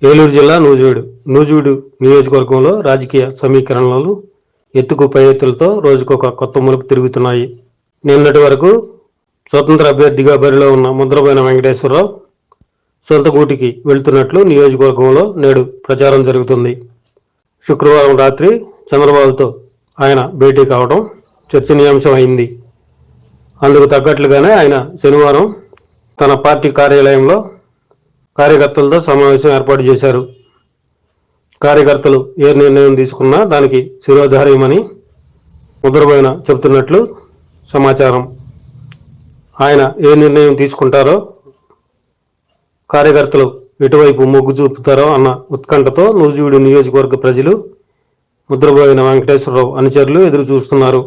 ఏలూరు జిల్లా నూజివీడు నియోజకవర్గంలో రాజకీయ సమీకరణలు ఎత్తుకు పై ఎత్తులతో రోజుకొక కొత్త మలుపు తిరుగుతున్నాయి. నిన్నటి వరకు స్వతంత్ర అభ్యర్థిగా బరిలో ఉన్న ముద్రబోయిన వెంకటేశ్వరరావు సొంత గూటికి వెళ్తున్నట్లు నియోజకవర్గంలో నేడు ప్రచారం జరుగుతుంది. శుక్రవారం రాత్రి చంద్రబాబుతో ఆయన భేటీ కావడం చర్చనీయాంశం అయింది. అందుకు తగ్గట్లుగానే ఆయన శనివారం తన పార్టీ కార్యాలయంలో కార్యకర్తలతో సమావేశం ఏర్పాటు చేశారు. కార్యకర్తలు ఏ నిర్ణయం తీసుకున్నా దానికి శిరోధార్యమని ముద్రబోయిన చెబుతున్నట్లు సమాచారం. ఆయన ఏ నిర్ణయం తీసుకుంటారో, కార్యకర్తలు ఎటువైపు మొగ్గు చూపుతారో అన్న ఉత్కంఠతో నూజివీడు నియోజకవర్గ ప్రజలు ముద్రబోయిన వెంకటేశ్వరరావు అనుచరులు ఎదురు చూస్తున్నారు.